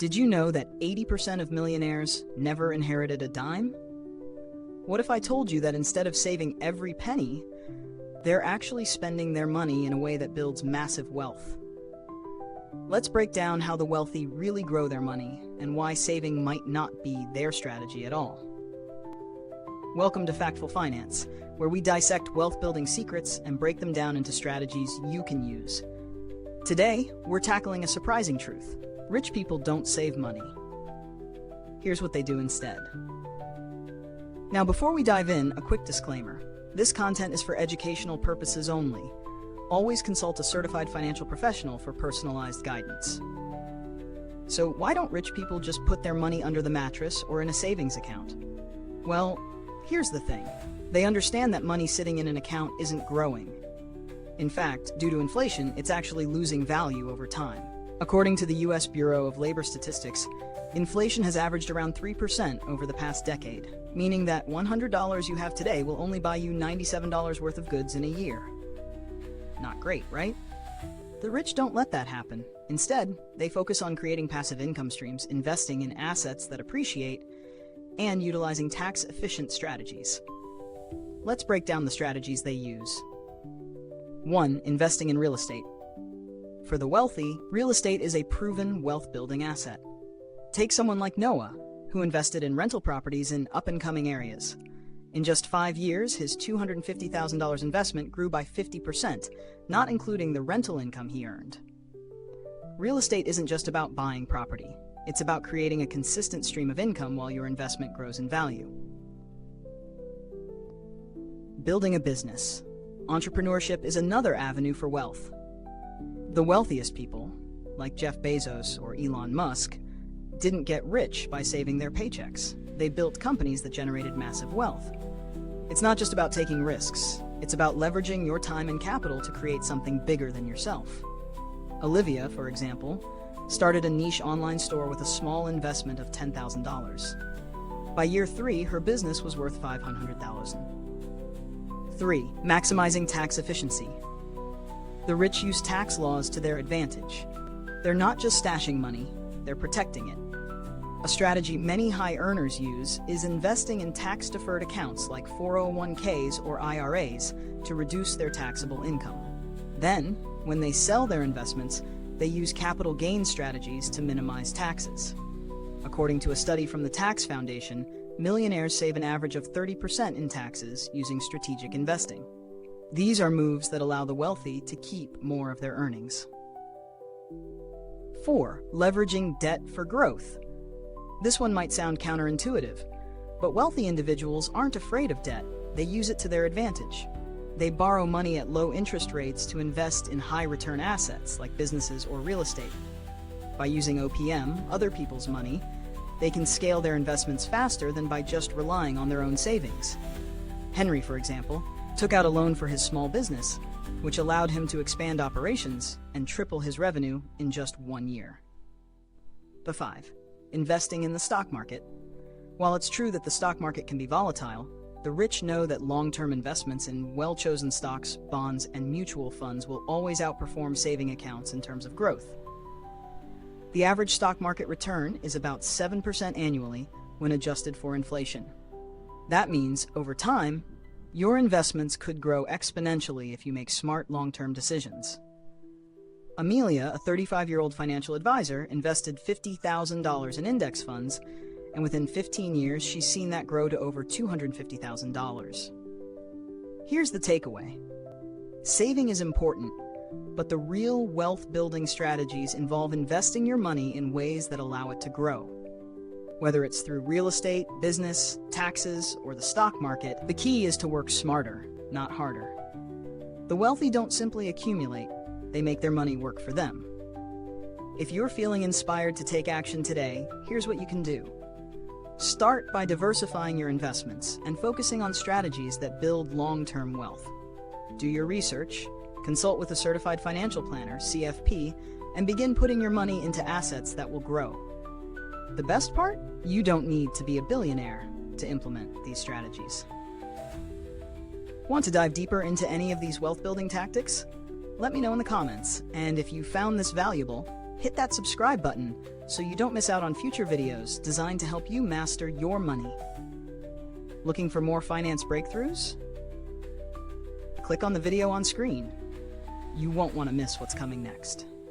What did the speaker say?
Did you know that 80% of millionaires never inherited a dime? What if I told you that instead of saving every penny, they're actually spending their money in a way that builds massive wealth? Let's break down how the wealthy really grow their money and why saving might not be their strategy at all. Welcome to Factful Finance, where we dissect wealth-building secrets and break them down into strategies you can use. Today, we're tackling a surprising truth. Rich people don't save money. Here's what they do instead. Now, before we dive in, a quick disclaimer. This content is for educational purposes only. Always consult a certified financial professional for personalized guidance. So why don't rich people just put their money under the mattress or in a savings account? Well, here's the thing. They understand that money sitting in an account isn't growing. In fact, due to inflation, it's actually losing value over time. According to the U.S. Bureau of Labor Statistics, inflation has averaged around 3% over the past decade, meaning that $100 you have today will only buy you $97 worth of goods in a year. Not great, right? The rich don't let that happen. Instead, they focus on creating passive income streams, investing in assets that appreciate, and utilizing tax-efficient strategies. Let's break down the strategies they use. 1. Investing in real estate. For the wealthy, real estate is a proven wealth-building asset. Take someone like Noah, who invested in rental properties in up-and-coming areas. In just 5 years, his $250,000 investment grew by 50%, not including the rental income he earned. Real estate isn't just about buying property. It's about creating a consistent stream of income while your investment grows in value. Building a business. Entrepreneurship is another avenue for wealth. The wealthiest people, like Jeff Bezos or Elon Musk, didn't get rich by saving their paychecks. They built companies that generated massive wealth. It's not just about taking risks. It's about leveraging your time and capital to create something bigger than yourself. Olivia, for example, started a niche online store with a small investment of $10,000. By year 3, her business was worth $500,000. 3. Maximizing tax efficiency. The rich use tax laws to their advantage. They're not just stashing money, they're protecting it. A strategy many high earners use is investing in tax-deferred accounts like 401ks or IRAs to reduce their taxable income. Then, when they sell their investments, they use capital gain strategies to minimize taxes. According to a study from the Tax Foundation, millionaires save an average of 30% in taxes using strategic investing. These are moves that allow the wealthy to keep more of their earnings. 4. Leveraging debt for growth. This one might sound counterintuitive, but wealthy individuals aren't afraid of debt. They use it to their advantage. They borrow money at low interest rates to invest in high-return assets like businesses or real estate. By using OPM, other people's money, they can scale their investments faster than by just relying on their own savings. Henry, for example, took out a loan for his small business, which allowed him to expand operations and triple his revenue in just 1 year. 5. Investing in the stock market. While it's true that the stock market can be volatile, the rich know that long-term investments in well-chosen stocks, bonds, and mutual funds will always outperform saving accounts in terms of growth. The average stock market return is about 7% annually when adjusted for inflation. That means, over time, your investments could grow exponentially if you make smart long-term decisions. Amelia, a 35-year-old financial advisor, invested $50,000 in index funds, and within 15 years, she's seen that grow to over $250,000. Here's the takeaway. Saving is important, but the real wealth-building strategies involve investing your money in ways that allow it to grow. Whether it's through real estate, business, taxes, or the stock market, the key is to work smarter, not harder. The wealthy don't simply accumulate, they make their money work for them. If you're feeling inspired to take action today, here's what you can do. Start by diversifying your investments and focusing on strategies that build long-term wealth. Do your research, consult with a certified financial planner, CFP, and begin putting your money into assets that will grow. The best part? You don't need to be a billionaire to implement these strategies. Want to dive deeper into any of these wealth-building tactics? Let me know in the comments, and if you found this valuable, Hit that subscribe button so you don't miss out on future videos designed to help you master your money. Looking for more finance breakthroughs? Click on the video on screen. You won't want to miss what's coming next.